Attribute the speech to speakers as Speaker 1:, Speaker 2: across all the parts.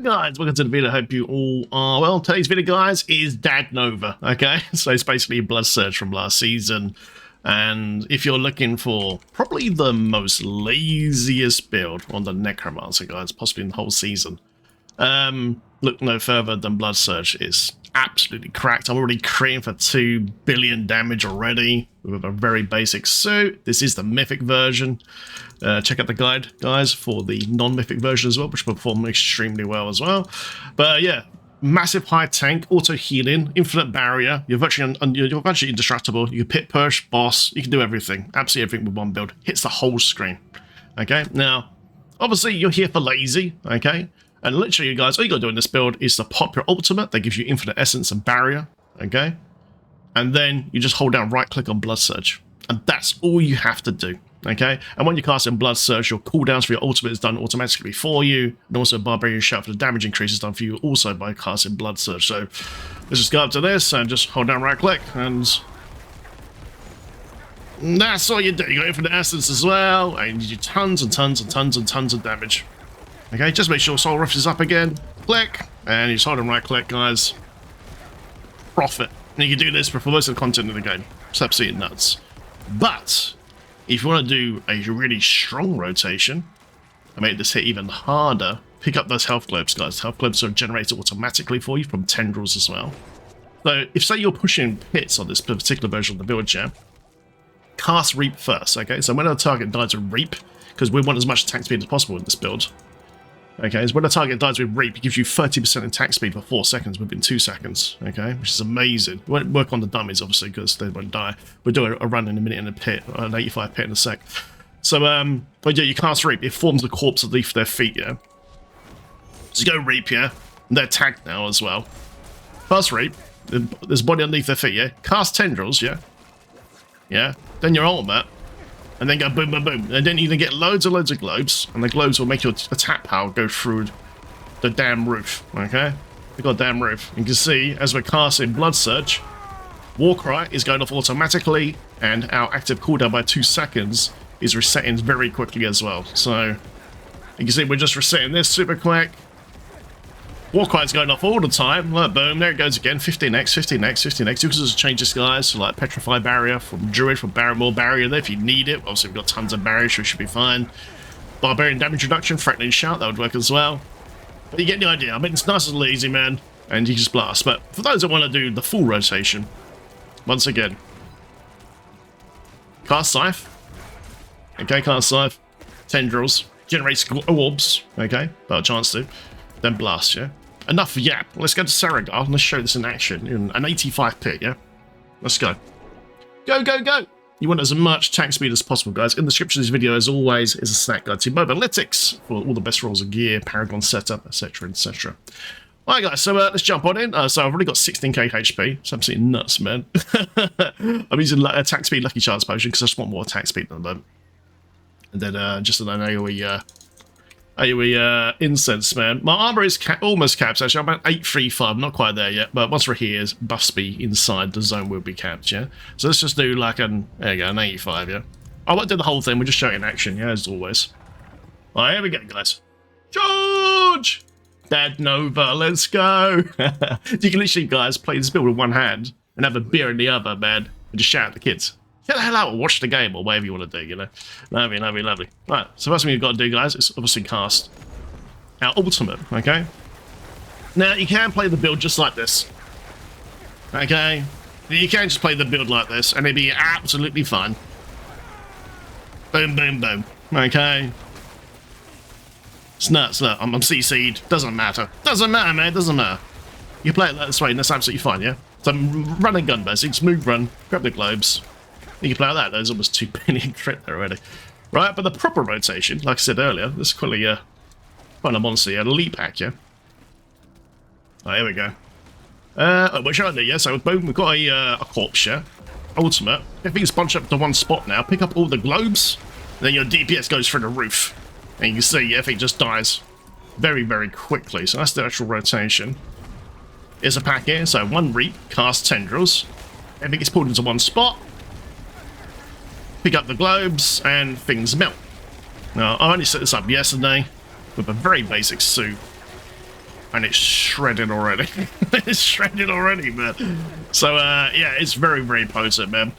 Speaker 1: Guys, welcome to the video. Hope you all are well. Today's video, guys, is Dad Nova. Okay, so it's basically a blood surge from last season. And if you're looking for probably the most laziest build on the Necromancer, guys, possibly in the whole season, look no further than Blood Surge. Is absolutely cracked. I'm already critting for 2 billion damage already with a very basic suit. This is the Mythic version. Check out the guide, guys, for the non-Mythic version as well, which perform extremely well as well. But yeah, massive high tank, auto healing, infinite barrier. You're virtually indestructible. You can pit push, boss. You can do everything, absolutely everything with one build. Hits the whole screen. Okay, now obviously you're here for lazy. Okay. And literally, guys, all you got to do in this build is to pop your ultimate. That gives you infinite essence and barrier, okay? And then you just hold down right-click on Blood Surge. And that's all you have to do, okay? And when you cast in Blood Surge, your cooldowns for your ultimate is done automatically for you. And also Barbarian Shout for the damage increase is done for you also by casting Blood Surge. So let's just go up to this and just hold down right-click. And that's all you do. You got infinite essence as well. And you do tons and tons and tons and tons of damage. Okay, just make sure Soul Rift is up again. Click, and you just hold and right click, guys. Profit. And you can do this for most of the content in the game. It's absolutely nuts. But if you want to do a really strong rotation and make this hit even harder, pick up those health globes, guys. Health globes are generated automatically for you from tendrils as well. So if say you're pushing pits on this particular version of the build, yeah, cast Reap first. Okay, so when a target dies with Reap, because we want as much attack speed as possible in this build. Okay, so when a target dies with Reap, it gives you 30% attack speed for 4 seconds within 2 seconds. Okay, which is amazing. We won't work on the dummies, obviously, because they won't die. We'll do a run in a minute in a pit, an 85 pit in a sec. So, but yeah, you cast Reap. It forms the corpse underneath their feet, yeah? So you go Reap, yeah? And they're tagged now as well. Cast Reap. There's body underneath their feet, yeah? Cast Tendrils, yeah? Yeah? Then your ultimate. And then go boom, boom, boom. And then you can get loads and loads of globes, and the globes will make your attack power go through the damn roof, okay? We've got a damn roof. You can see, as we're casting Blood Surge, Warcry is going off automatically, and our active cooldown by 2 seconds is resetting very quickly as well. So, you can see we're just resetting this super quick. Warcry is going off all the time. Look, boom, there it goes again. 15x, 15x, 15x. You can just change this, guys, to like Petrify Barrier from Druid, from more Barrier there if you need it. Obviously, we've got tons of barriers, so we should be fine. Barbarian Damage Reduction, Threatening Shout, that would work as well. But you get the idea. I mean, it's nice and lazy, man, and you just blast. But for those that want to do the full rotation, once again, cast Scythe. Okay, cast Scythe. Tendrils. Generates orbs. Okay, got a chance to. Then blast, yeah? Enough yap. Let's go to Paragon. Let's show this in action. In an 85 pit, yeah? Let's go. Go, go, go! You want as much attack speed as possible, guys. In the description of this video, as always, is a snack guide to Mobalytics for all the best rolls of gear, Paragon setup, etc., etc. Alright, guys, so let's jump on in. So I've already got 16k HP. It's absolutely nuts, man. I'm using attack speed Lucky Chance potion because I just want more attack speed than them. And then just an AoE incense, man. My armor is almost capped, actually. I'm at 835, not quite there yet, but once we're here, must be inside the zone will be capped, yeah? So let's just do like an 85, yeah? I won't do the whole thing, we'll just show it in action, yeah, as always. Alright, here we go, guys. Charge! Dad Nova, let's go! You can literally, guys, play this build with one hand and have a beer in the other, man, and just shout at the kids. Get the hell out and watch the game, or whatever you want to do, you know. Lovely, lovely, lovely. Right, so first thing you've got to do, guys, is obviously cast our ultimate, okay? Now, you can play the build just like this, okay? You can just play the build like this, and it'd be absolutely fine. Boom, boom, boom, okay? It's nuts, look, I'm CC'd, doesn't matter. Doesn't matter, man, doesn't matter. You play it like this way, and that's absolutely fine, yeah? So run and gun, basically, smooth run, grab the globes. You can play like that. There's almost 2 billion crit there already. Right, but the proper rotation, like I said earlier, this is quickly find a monster here, a leap hack, yeah? Oh, here we go. What should I do, yeah? So boom, we've got a corpse, yeah? Ultimate. Everything's bunched up to one spot now. Pick up all the globes, then your DPS goes through the roof. And you can see everything just dies very, very quickly. So that's the actual rotation. Here's a pack here. So one Reap, cast Tendrils. Everything gets pulled into one spot. Pick up the globes, and things melt. Now, I only set this up yesterday with a very basic suit. And it's shredded already. It's shredded already, man. So, yeah, it's very, very potent, man.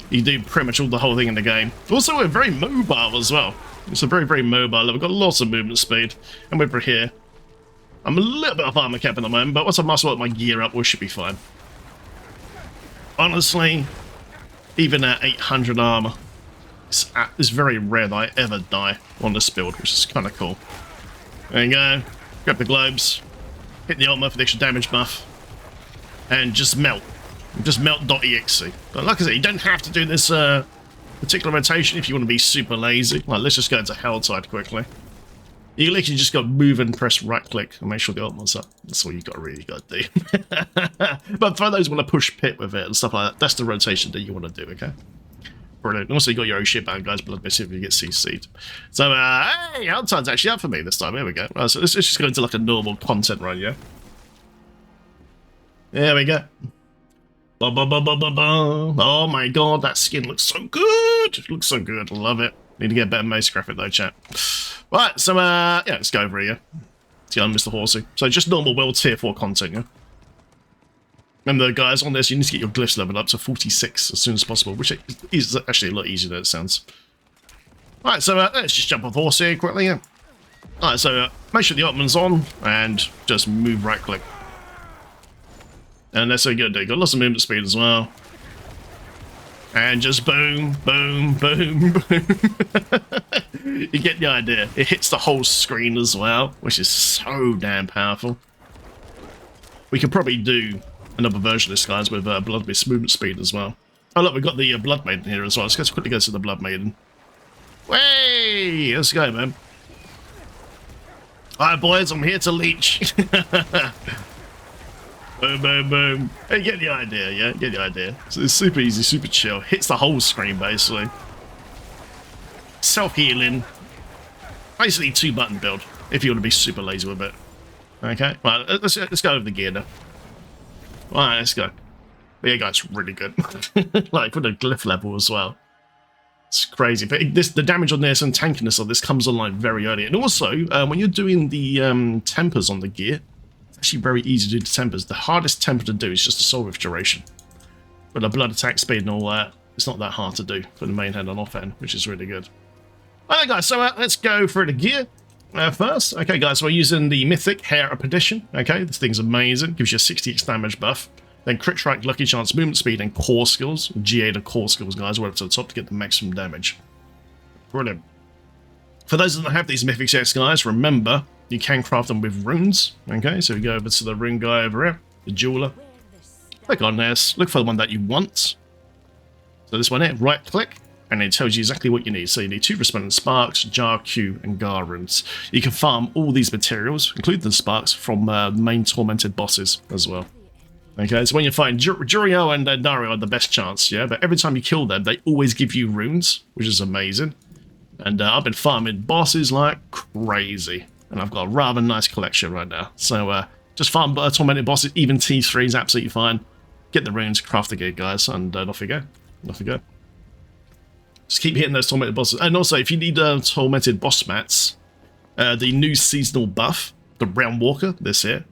Speaker 1: You do pretty much the whole thing in the game. Also, we're very mobile as well. It's a very, very mobile. We've got lots of movement speed. And over here, I'm a little bit off armor cap at the moment, but once I muscle up my gear up, we should be fine. Honestly, even at 800 armor, it's very rare that I ever die on this build, which is kind of cool. There you go. Grab the globes, hit the ultimate for the extra damage buff, and just melt. Just melt.exe. But like I said, you don't have to do this particular rotation if you want to be super lazy. Like, let's just go into Helltide quickly. You literally just got to move and press right click and make sure the ultimate's up. That's all you really got to do. But for those who want to push pit with it and stuff like that, that's the rotation that you want to do, okay? Brilliant. Also, you got your own shit back, guys. Blood if you get CC'd. So, hey, Helltide's actually up for me this time. Here we go. Right, so let's just go into like a normal content run, yeah? There we go. Oh my god, that skin looks so good. It looks so good. I love it. Need to get a better mouse graphic though, chat. Right, so, yeah, let's go over here. See, I'm Mr. Horsey. So, just normal world tier 4 content, yeah? Remember, guys, on this, you need to get your glyphs leveled up to 46 as soon as possible, which is actually a lot easier than it sounds. Alright, so let's just jump off horse here quickly, yeah? Alright, so make sure the Ottoman's on, and just move right-click. And that's so good, dude. Got lots of movement speed as well. And just boom, boom, boom, boom. You get the idea. It hits the whole screen as well, which is so damn powerful. We could probably do another version of this, guys, with Blood Beast movement speed as well. Oh, look, we've got the Blood Maiden here as well. Let's quickly go to the Blood Maiden. Way! Let's go, man. Alright, boys, I'm here to leech. Boom, boom, boom. Hey, get the idea, yeah? Get the idea. So it's super easy, super chill. Hits the whole screen, basically. Self-healing. Basically, 2-button build, if you want to be super lazy with it. Okay, right, let's go over the gear now. Alright, let's go. But yeah, guys, really good. Like, for the glyph level as well. It's crazy. But the damage on this and tankiness of this comes online very early. And also, when you're doing the tempers on the gear, it's actually very easy to do the tempers. The hardest temper to do is just the soul rift duration. But the blood attack speed and all that, it's not that hard to do for the main hand and off hand, which is really good. Alright, guys, so let's go for the gear. First, okay guys, so we're using the Mythic Hair Up Edition, okay, this thing's amazing, gives you a 60x damage buff, then crit strike, lucky chance, movement speed, and core skills, GA to core skills guys, right up to the top to get the maximum damage. Brilliant. For those that have these Mythic sets guys, remember, you can craft them with runes, okay, so we go over to the rune guy over here, the jeweler, click on this, look for the one that you want, so this one here, right click, and it tells you exactly what you need. So you need 2 resplendent sparks, jar, Q, and Gar runes. You can farm all these materials, including the sparks, from main tormented bosses as well. Okay, so when you find Jurio and Dario are the best chance, yeah? But every time you kill them, they always give you runes, which is amazing. And I've been farming bosses like crazy. And I've got a rather nice collection right now. So just farm tormented bosses, even T3 is absolutely fine. Get the runes, craft the gear, guys, and off you go. Off you go. Just keep hitting those tormented bosses. And also, if you need tormented boss mats, the new seasonal buff, the Round Walker, this here,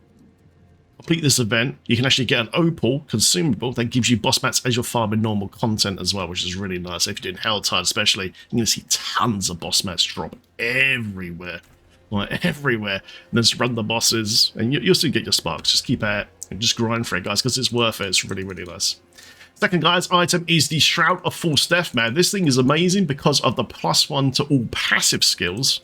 Speaker 1: complete this event, you can actually get an opal consumable that gives you boss mats as you're farming normal content as well, which is really nice. If you're doing Helltide especially, you're going to see tons of boss mats drop everywhere. Like, everywhere. And then just run the bosses, and you'll still get your sparks. Just keep at it, and just grind for it, guys, because it's worth it. It's really, really nice. Second, guys, item is the Shroud of False Death, man. This thing is amazing because of the +1 to all passive skills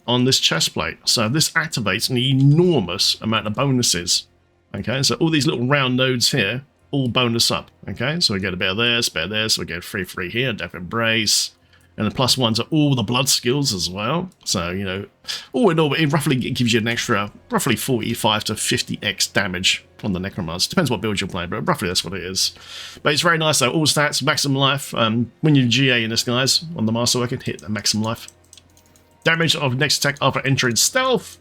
Speaker 1: on this chest plate. So this activates an enormous amount of bonuses. Okay, so all these little round nodes here, all bonus up. Okay, so we get a bit of this, we get free here, Death Embrace, and the +1 to all the blood skills as well. So, you know, all in all, it roughly gives you an extra, roughly 45 to 50x damage on the Necromancer. Depends what build you're playing, but roughly that's what it is. But it's very nice though, all stats, maximum life. When you GA in this, guys, on the Master Weapon, hit the maximum life. Damage of next attack after entering stealth,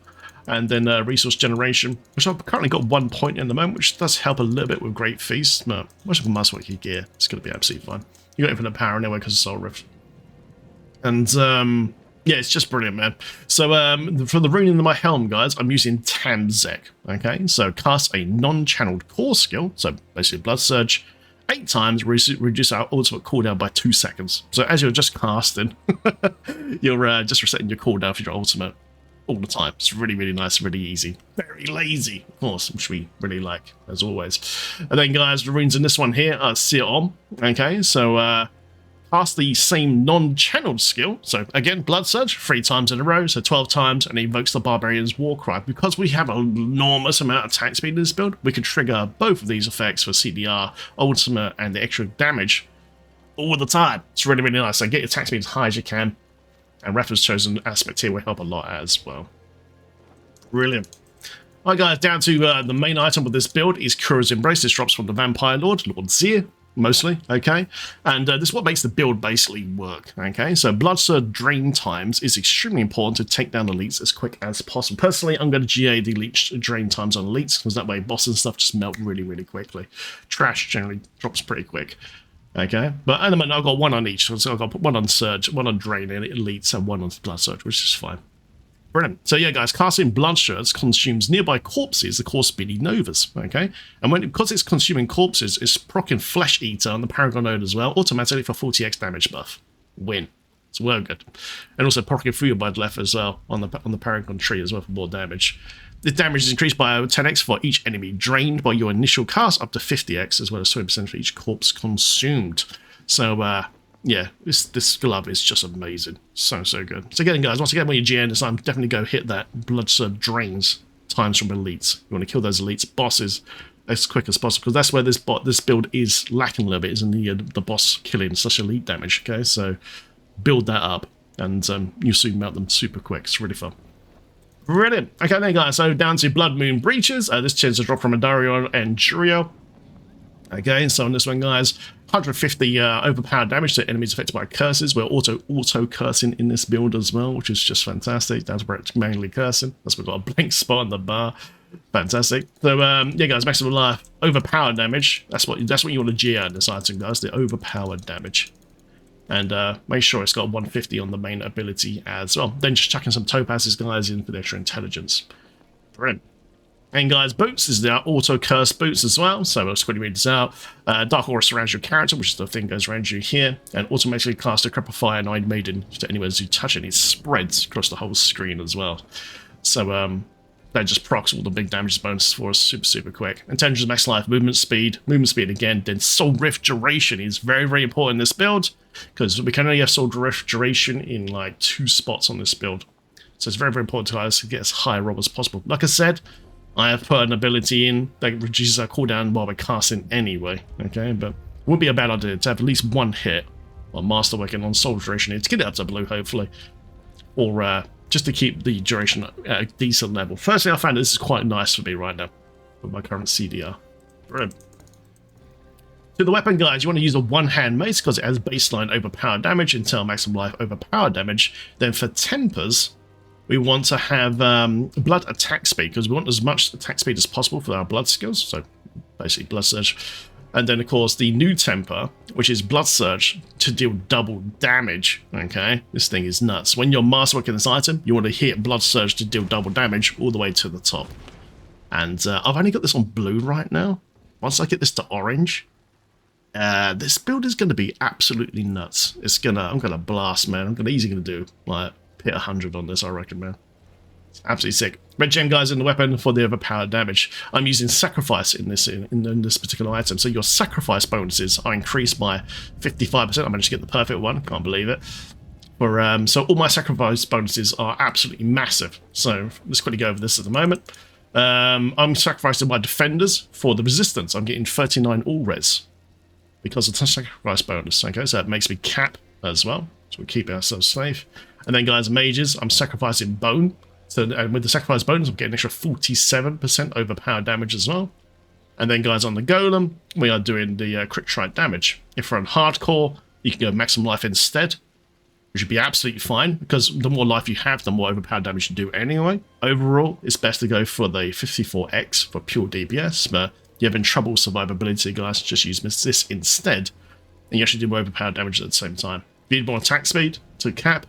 Speaker 1: and then resource generation, which I've currently got 1 point in the moment, which does help a little bit with Great Feast, but once you can Master Weapon gear, it's going to be absolutely fine. You got infinite power anyway because of Soul Rift. And Yeah, it's just brilliant, man. So for the rune in my helm, guys, I'm using Tamzek. Okay, so cast a non-channeled core skill, so basically Blood Surge, 8 times, reduce our ultimate cooldown by 2 seconds. So as you're just casting, you're just resetting your cooldown for your ultimate all the time. It's really, really nice, really easy. Very lazy, of course, which we really like, as always. And then, guys, the runes in this one here are Seer On. Okay, so cast the same non-channeled skill. So again, Blood Surge 3 times in a row, so 12 times, and it invokes the Barbarian's Warcry. Because we have an enormous amount of attack speed in this build, we can trigger both of these effects for CDR, Ultimate, and the extra damage all the time. It's really, really nice. So get your attack speed as high as you can, and Reference Chosen aspect here will help a lot as well. Brilliant. Alright guys, down to the main item of this build is Kura's Embrace. This drops from the Vampire Lord, Lord Zir, mostly, okay? And this is what makes the build basically work, okay? So Blood Surge drain times is extremely important to take down elites as quick as possible. Personally, I'm going to GA the leech drain times on elites, because that way boss and stuff just melt really, really quickly. Trash generally drops pretty quick, okay? But at the moment, I've got 1 on each, so I've got 1 on Surge, 1 on Drain and elites, and 1 on Blood Surge, which is fine. Brilliant. So yeah, guys, casting Blood Surge consumes nearby corpses, the core speedy novas, okay? And because it's consuming corpses, it's proccing Flesh Eater on the Paragon node as well, automatically for 40x damage buff. Win. It's well good. And also proccing Fuel Bloodleth as well on the Paragon tree as well for more damage. The damage is increased by 10x for each enemy drained by your initial cast, up to 50x, as well as 20% for each corpse consumed. So, yeah, this glove is just amazing. So good. So again, guys, once again, when you GN this time, definitely go hit that Blood Surge drains times from elites. You want to kill those elites bosses as quick as possible, because that's where this build is lacking a little bit, is in the boss killing such elite damage, okay? So build that up, and you soon melt them super quick. It's really fun. Brilliant. Okay, then, guys, so down to Blood Moon Breaches. This tends to drop from Adarion and Juriel. Okay, so on this one, guys, 150 overpowered damage to enemies affected by curses. We're auto cursing in this build as well, which is just fantastic. Down to where it's manually cursing. That's we've got a blank spot on the bar. Fantastic. So yeah, guys, maximum life overpowered damage. That's what you want to GA in this item, guys. The overpowered damage. And make sure it's got 150 on the main ability as well. Then just chucking some topazes, guys, in for the extra intelligence. Brilliant. And guys, boots is the auto curse boots as well, so let's quickly read this out. Dark Aura surrounds your character, which is the thing that goes around you here, and automatically cast a Cripple Fire and Iron Maiden to anywhere you touch it. It spreads across the whole screen as well. So that just procs all the big damage bonuses for us super quick. Intentions max life, movement speed again. Then Soul Rift duration is very, very important in this build, because we can only have Soul Rift duration in like 2 spots on this build. So it's very, very important to us to get as high a roll as possible. Like I said, I have put an ability in that reduces our cooldown while we're casting anyway, okay? But it would be a bad idea to have at least 1 hit on Masterwork and on Soul Duration to get it up to blue, hopefully. Or just to keep the duration at a decent level. Firstly, I found this is quite nice for me right now with my current CDR. Brilliant. To the weapon, guys, you want to use a one-hand mace because it has baseline overpowered damage until maximum life overpowered damage. Then for tempers, we want to have blood attack speed, because we want as much attack speed as possible for our blood skills, so basically Blood Surge. And then, of course, the new temper, which is Blood Surge, to deal double damage, okay? This thing is nuts. When you're masterworking this item, you want to hit Blood Surge to deal double damage all the way to the top. And I've only got this on blue right now. Once I get this to orange, this build is going to be absolutely nuts. I'm going to blast, man. I'm easily going to do, like, hit 100 on this, I reckon, man. It's absolutely sick. Red gem, guys, in the weapon for the overpowered damage. I'm using sacrifice in this particular item, so your sacrifice bonuses are increased by 55%. I managed to get the perfect one. Can't believe it. So all my sacrifice bonuses are absolutely massive. So let's quickly go over this at the moment. I'm sacrificing my defenders for the resistance. I'm getting 39 all res because of the sacrifice bonus. Okay, so that makes me cap as well. So we keep ourselves safe. And then, guys, mages, I'm sacrificing bone. So, and with the sacrifice bonus, I'm getting an extra 47% overpowered damage as well. And then, guys, on the golem, we are doing the crit strike damage. If we're on hardcore, you can go maximum life instead, which would be absolutely fine, because the more life you have, the more overpowered damage you do anyway. Overall, it's best to go for the 54x for pure DPS, but if you're having trouble with survivability, guys, just use this instead, and you actually do more overpowered damage at the same time. If you need more attack speed to cap,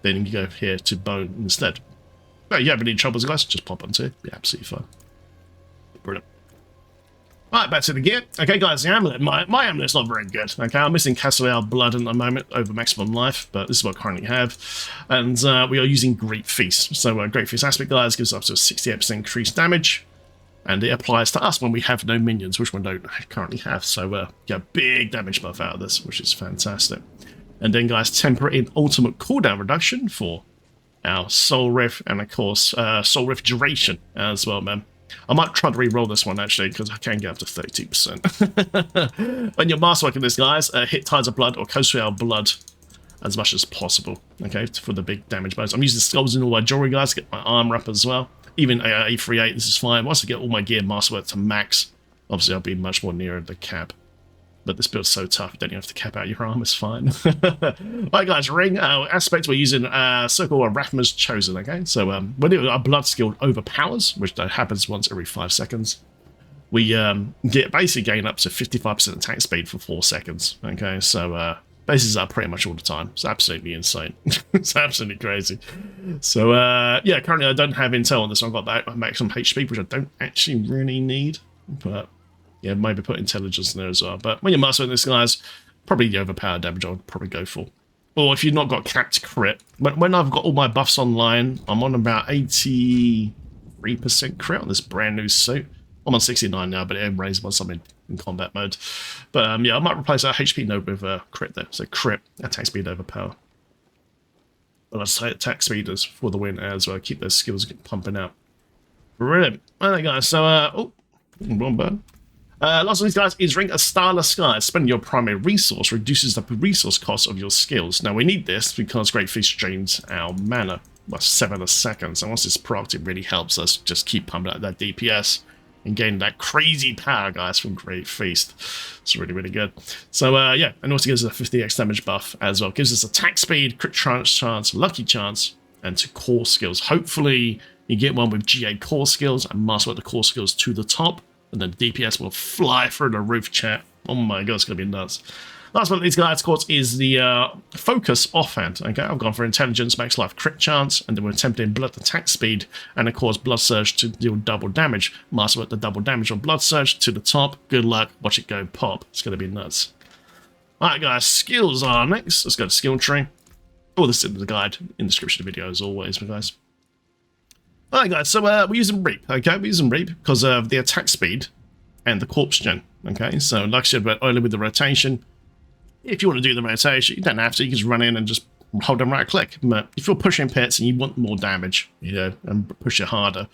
Speaker 1: then you go here to bone instead. But you have any troubles, guys, just pop onto it. Be absolutely fine. Brilliant. Alright, back to the gear. Okay, guys, the amulet. My amulet's not very good. Okay, I'm missing Castle Blood at the moment over maximum life, but this is what I currently have. And we are using Great Feast. So Great Feast aspect, guys, gives up to a 68% increased damage. And it applies to us when we have no minions, which we don't currently have. So get big damage buff out of this, which is fantastic. And then, guys, temporary and ultimate cooldown reduction for our Soul Rift, and of course, Soul Rift duration as well, man. I might try to re-roll this one, actually, because I can get up to 32%. When you're masterworking this, guys, hit Tides of Blood or Coastal Blood as much as possible, okay, for the big damage bonus. I'm using skulls in all my jewelry, guys, to get my armor up as well. Even A38, this is fine. Once I get all my gear masterwork to max, obviously I'll be much more nearer the cap. But this build's so tough, you don't even have to cap out your arm, it's fine. Alright guys, ring aspect, we're using Circle of Rathma's Chosen, okay? So when our blood skill overpowers, which happens once every 5 seconds, we get basically gain up to 55% attack speed for 4 seconds, okay? So this is up pretty much all the time. It's absolutely insane. It's absolutely crazy. So yeah, currently I don't have intel on this one. I've got that maximum HP, which I don't actually really need, but yeah, maybe put intelligence in there as well. But when you're mastering this, guys, probably the overpowered damage I would probably go for. Or if you've not got capped crit. When I've got all my buffs online, I'm on about 83% crit on this brand new suit. I'm on 69 now, but it raised once I'm in combat mode. But yeah, I might replace our HP node with crit there. So crit, attack speed overpower. But I'd say attack speed is for the win as well. Keep those skills pumping out. Brilliant. Alright guys, so oh, wrong button. Last of these guys is Ring a Starless Skies. Spending your primary resource reduces the resource cost of your skills. Now we need this because Great Feast drains our mana by 7 a second. So once it's procced, it really helps us just keep pumping out that DPS and gain that crazy power, guys, from Great Feast. It's really, really good. So yeah, and also gives us a 50x damage buff as well. Gives us attack speed, crit chance, lucky chance, and to core skills. Hopefully you get one with GA core skills and master the core skills to the top. And then DPS will fly through the roof, chat. Oh my god, it's going to be nuts. Last one of these guys, of course, is the Focus Offhand. Okay, I've gone for Intelligence, Max Life Crit Chance, and then we're attempting Blood Attack Speed, and of course, Blood Surge to deal double damage. Master the double damage on Blood Surge to the top. Good luck, watch it go pop. It's going to be nuts. Alright, guys, skills are next. Let's go to Skill Tree. Oh, this is the guide in the description of the video, as always, guys. Alright guys, so we're using Reap, okay? We're using Reap because of the attack speed and the corpse gen, okay? So like I said about earlier with the rotation, if you want to do the rotation, you don't have to, you can just run in and just hold and right click. But if you're pushing pits and you want more damage, you know, and push it harder,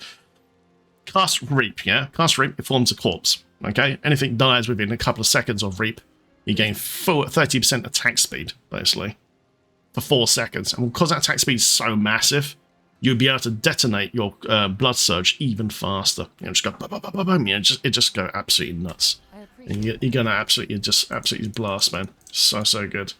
Speaker 1: cast Reap, yeah? Cast Reap, it forms a corpse, okay? Anything dies within a couple of seconds of Reap, you gain 30% attack speed, basically, for 4 seconds. And because that attack speed is so massive, you'll be able to detonate your blood surge even faster. You know, just go boom, boom, boom, boom, you know, it just go absolutely nuts. And you're gonna absolutely blast, man. So good.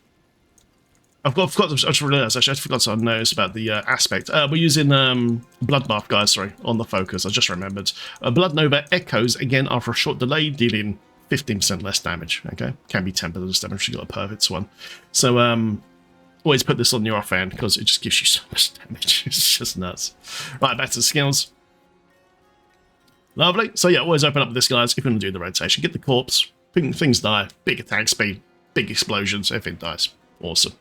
Speaker 1: I just realized actually I forgot to notice about the aspect. We're using Bloodbath, guys. Sorry, on the Focus. I just remembered. Blood Nova echoes again after a short delay, dealing 15% less damage. Okay, can be tempered as damage. You got a perfect one. So always put this on your offhand because it just gives you so much damage. It's just nuts. Right, back to the skills. Lovely. So yeah, always open up with this, guys. If you want to do the rotation, get the corpse. Things die. Big attack speed. Big explosions. Everything dies. Awesome.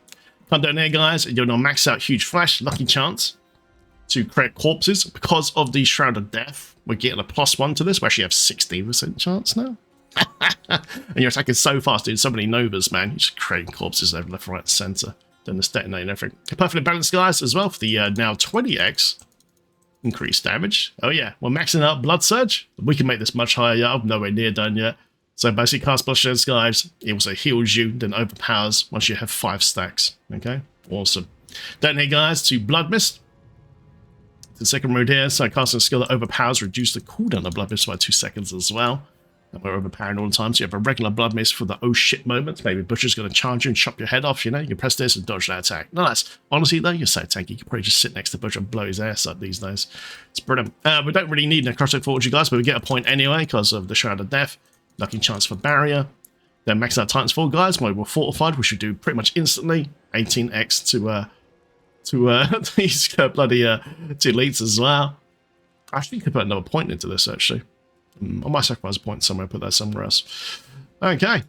Speaker 1: Come down here, guys. You're going to max out Huge Flash. Lucky chance to create corpses. Because of the Shroud of Death, we're getting a +1 to this. We actually have 16% chance now. And you're attacking so fast, doing so many Novas, man. You're just creating corpses over left, right, center. Then the detonate and everything. Perfectly balanced, guys, as well for the now 20x increased damage. Oh yeah, we're maxing out Blood Surge. We can make this much higher. Yeah, I'm nowhere near done yet. So basically, cast Blood Surge, guys. It also heals you, then overpowers once you have 5 stacks. Okay, awesome. Detonate, guys, to Blood Mist. The second mode here. So casting a skill that overpowers, reduce the cooldown of Blood Mist by 2 seconds as well. And we're overpowering all the time, so you have a regular Blood Mist for the oh shit moments. Maybe Butcher's going to charge you and chop your head off, you know? You can press this and dodge that attack. Nice. Honestly, though, you're so tanky. You can probably just sit next to Butcher and blow his ass up these days. It's brilliant. We don't really need Necrotic Forge, you guys, but we get a point anyway because of the Shroud of Death. Lucky chance for Barrier. Then max out Titan's Fall, guys. When we're fortified, we should do pretty much instantly. 18x to to these bloody 2 elites as well. I actually could put another point into this, actually. I might sacrifice a point somewhere, put that somewhere else. Okay.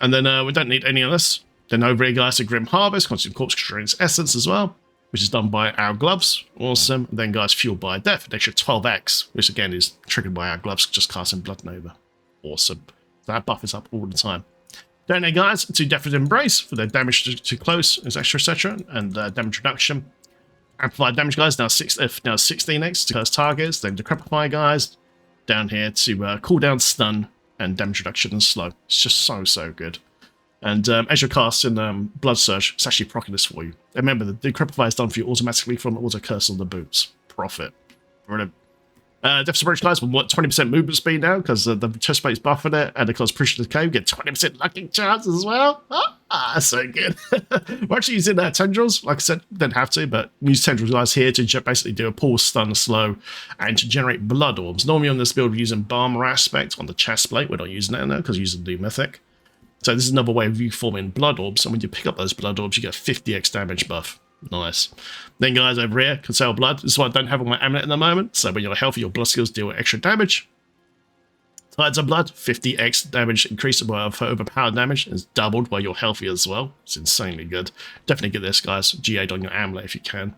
Speaker 1: And then we don't need any of this. Then over here, guys, to Grim Harvest, Consume Corpse Constraints Essence as well, which is done by our gloves. Awesome. And then, guys, Fueled by Death, an extra 12x, which again is triggered by our gloves, just casting Blood Nova. Awesome. So that buff is up all the time. Then, guys, to Death's Embrace for their damage to close, etc., and damage reduction. Amplified damage, guys, now 16x to close targets. Then Decrepify, guys, down here to cooldown, stun, and damage reduction and slow. It's just so good. And as you're casting Blood Surge, it's actually proccing this for you. And remember, the Decrepify is done for you automatically from the auto curse on the boots. Profit. Brilliant. Death's Approach, guys, will want 20% movement speed now because the chest plate's buffing it, and of course, pushing the cave, get 20% lucky chance as well. So good. We're actually using tendrils, like I said, don't have to, but use tendrils, guys, here to basically do a pause, stun, slow, and to generate blood orbs. Normally on this build, we're using Barmer Aspect on the chest plate. We're not using that now because we're using the Mythic. So this is another way of you forming blood orbs, and when you pick up those blood orbs, you get 50x damage buff. Nice. Then, guys, over here, Conceal Blood. This is why I don't have on my amulet at the moment. So when you're healthy, your blood skills deal extra damage. Tides of Blood, 50x damage increase for overpowered damage. It's doubled while you're healthy as well. It's insanely good. Definitely get this, guys. GA'd on your amulet if you can.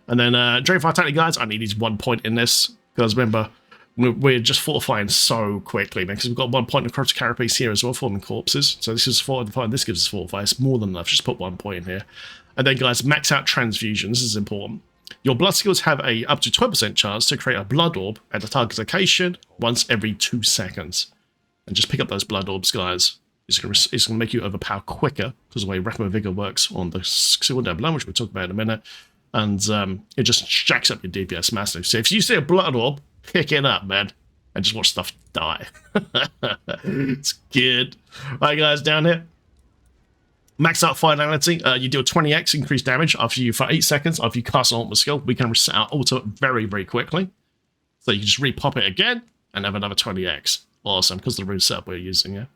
Speaker 1: And then Drain Vitality, guys. I need these 1 point in this. Because remember, we're just fortifying so quickly, man. Because we've got 1 point across the carapace here as well, forming corpses. So this is 45. This gives us 45. It's more than enough. Just put 1 point in here. And then, guys, max out transfusion. This is important. Your blood skills have a up to 12% chance to create a blood orb at a target location once every 2 seconds. And just pick up those blood orbs, guys. It's going to make you overpower quicker because the way Rapid Vigor works on the skill level, which we'll talk about in a minute. And it just jacks up your DPS massive. So if you see a blood orb, pick it up, man. And just watch stuff die. It's good. All right, guys, down here. Max out finality, you do a 20x increased damage after you for 8 seconds after you cast an ultimate skill. We can reset our ultimate very quickly. So you can just repop it again and have another 20x. Awesome, because of the rune setup we're using, yeah.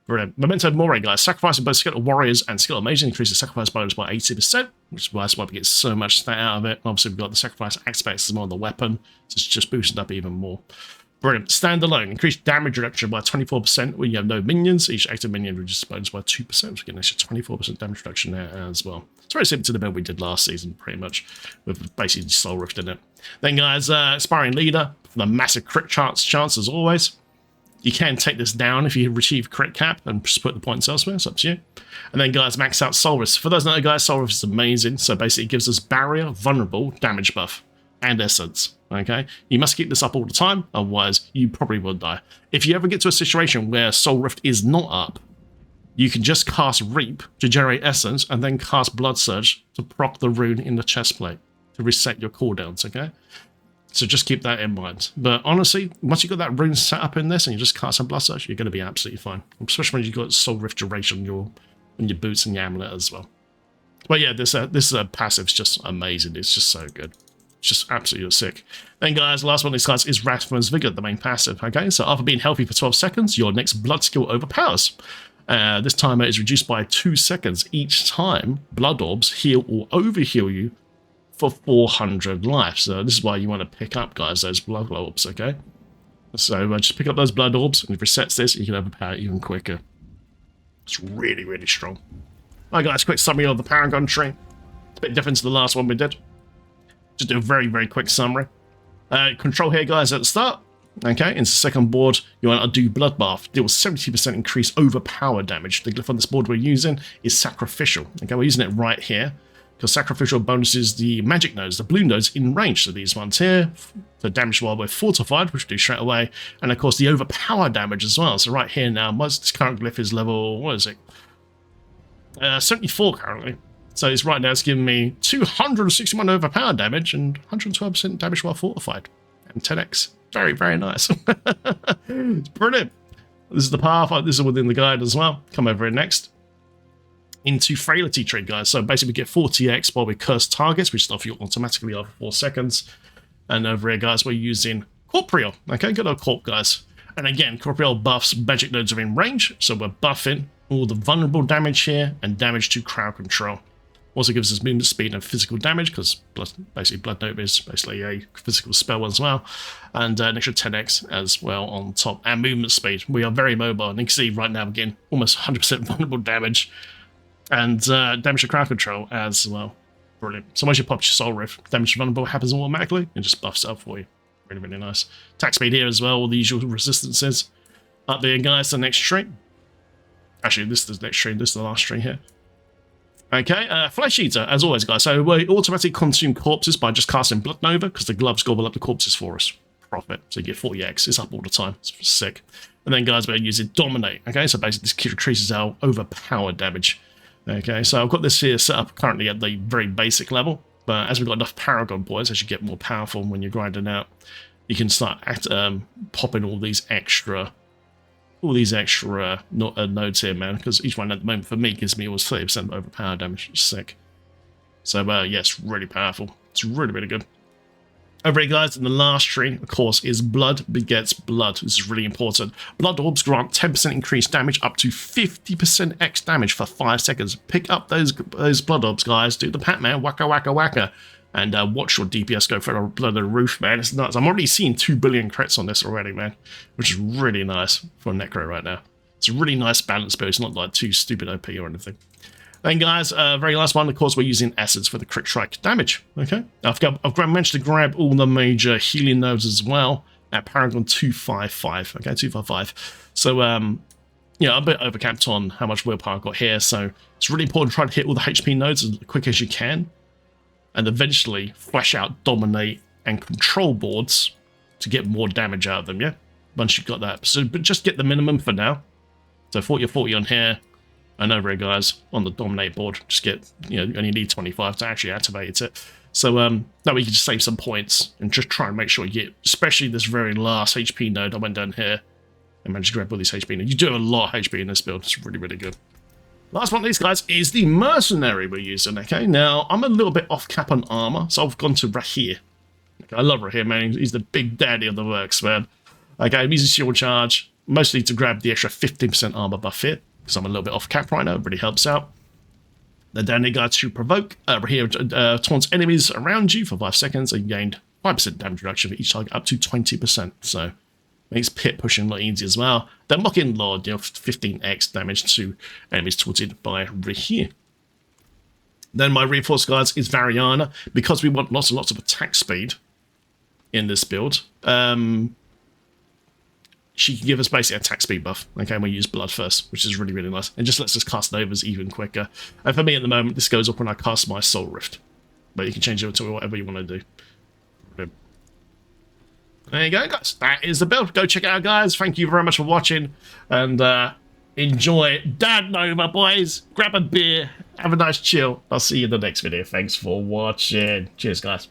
Speaker 1: Brilliant. Memento Mori, guys. Sacrificing both Skeletal Warriors and Skeletal Mages increases sacrifice bonus by 80%, which is why we get so much stat out of it. Obviously, we've got the sacrifice aspects as well on the weapon, so it's just boosted up even more. Brilliant. Standalone. Increased damage reduction by 24% when you have no minions. Each active minion reduces bonus by 2%. So we get an extra 24% damage reduction there as well. It's very similar to the build we did last season, pretty much, with basically Soul Rift in it. Then, guys, Aspiring Leader, for the massive crit chance as always. You can take this down if you achieve crit cap and just put the points elsewhere. It's up to you. And then, guys, max out Soul Rift. For those that know, guys, Soul Rift is amazing. So basically, it gives us barrier, vulnerable, damage buff, and essence. Okay, you must keep this up all the time, otherwise you probably will die. If you ever get to a situation where Soul Rift is not up, you can just cast Reap to generate essence and then cast Blood Surge to proc the rune in the chest plate to reset your cooldowns, okay? So just keep that in mind. But honestly, once you've got that rune set up in this and you just cast some Blood Surge, you're going to be absolutely fine. Especially when you've got Soul Rift duration on your boots and your amulet as well. But yeah, this passive is just amazing. It's just so good. Just absolutely sick. Then, guys, last one of these cards is Rathman's Vigor, the main passive. Okay, so after being healthy for 12 seconds, your next blood skill overpowers. This timer is reduced by 2 seconds each time blood orbs heal or overheal you for 400 life. So this is why you want to pick up, guys, those blood orbs. Okay, so just pick up those blood orbs, and if it resets this, you can overpower it even quicker. It's really strong. All right, guys, quick summary of the Paragon tree. It's a bit different to the last one we did. Just do a very quick summary. Control here, guys, at the start. Okay, in the second board, you want to do Bloodbath. Deal 70% increased overpower damage. The glyph on this board we're using is Sacrificial. Okay, we're using it right here because Sacrificial bonuses the magic nodes, the blue nodes in range. So these ones here, the damage while we're fortified, which we do straight away, and of course the overpower damage as well. So right here now, this current glyph is level, what is it? 74 currently. So it's right now, it's giving me 261 overpower damage and 112% damage while fortified. And 10x. Very nice. It's brilliant. This is the path. This is within the guide as well. Come over here next. Into Frailty tree, guys. So basically we get 40x while we curse targets, which stuff you automatically after 4 seconds. And over here, guys, we're using Corporeal. Okay, good old Corp, guys. And again, Corporeal buffs magic nodes are in range. So we're buffing all the vulnerable damage here and damage to crowd control. Also gives us movement speed and physical damage, because basically Blood Nova is basically a physical spell as well. And an extra 10x as well on top. And movement speed. We are very mobile. And you can see right now we're getting almost 100% vulnerable damage. And damage to crowd control as well. Brilliant. So once you pop your Soul Rift, damage to vulnerable happens automatically. It just buffs up for you. Really, really nice. Attack speed here as well. All the usual resistances. Up there, guys, the next tree. Actually, this is the next tree. This is the last tree here. Okay, Flesh Eater, as always, guys. So we automatically consume corpses by just casting Blood Nova, because the gloves gobble up the corpses for us. Profit. So you get 40x. It's up all the time. It's sick. And then, guys, we're using Dominate. Okay, so basically this increases our overpowered damage. Okay, so I've got this here set up currently at the very basic level. But as we've got enough Paragon points, as you get more powerful when you're grinding out, you can start popping all these extra nodes here, man, because each one at the moment for me gives me almost 30% overpower damage. It's sick. So yeah, it's really powerful. It's really, really good. Over here, guys, in the last tree, of course, is Blood Begets Blood. This is really important. Blood Orbs grant 10% increased damage up to 50% X damage for 5 seconds. Pick up those Blood Orbs, guys. Do the pat, man. Waka, waka, waka. And watch your DPS go for the roof, man. It's nuts. I'm already seeing 2 billion crits on this already, man. Which is really nice for Necro right now. It's a really nice balance build. It's not like too stupid OP or anything. Then, guys, very last one, of course, we're using Essence for the crit strike damage. Okay, I've managed to grab all the major healing nodes as well at Paragon 255. Okay, 255. So, yeah, I'm a bit overcapped on how much willpower I've got here. So it's really important to try to hit all the HP nodes as quick as you can, and eventually flash out, dominate, and control boards to get more damage out of them. Yeah, once you've got that. So, but just get the minimum for now. So 40 or 40 on here. And over here, guys, on the Dominate board, just get, you know, only need 25 to actually activate it. So that way you can just save some points and just try and make sure you get, especially this very last HP node. I went down here and managed to grab all these HP nodes. You do have a lot of HP in this build. It's really, really good. Last one of these, guys, is the Mercenary we're using, okay? Now, I'm a little bit off cap on armor, so I've gone to Rahir. Okay, I love Rahir, man. He's the big daddy of the works, man. Okay, I'm using Shield Charge, mostly to grab the extra 15% armor buff here, because I'm a little bit off cap right now. It really helps out. Then down here, guys, to provoke. Here taunts enemies around you for 5 seconds and gained 5% damage reduction for each target up to 20%. So makes pit pushing a lot easier as well. Then Mocking Lord, you know, 15x damage to enemies taunted by Rahir. Then my reinforced, guys, is Variana. Because we want lots and lots of attack speed in this build, she can give us basically attack speed buff. Okay, and we use Blood first, which is really, really nice. And just lets us cast Novas even quicker. And for me at the moment, this goes up when I cast my Soul Rift. But you can change it to whatever you want to do. There you go, guys. That is the build. Go check it out, guys. Thank you very much for watching. And enjoy Dad Nova, boys. Grab a beer. Have a nice chill. I'll see you in the next video. Thanks for watching. Cheers, guys.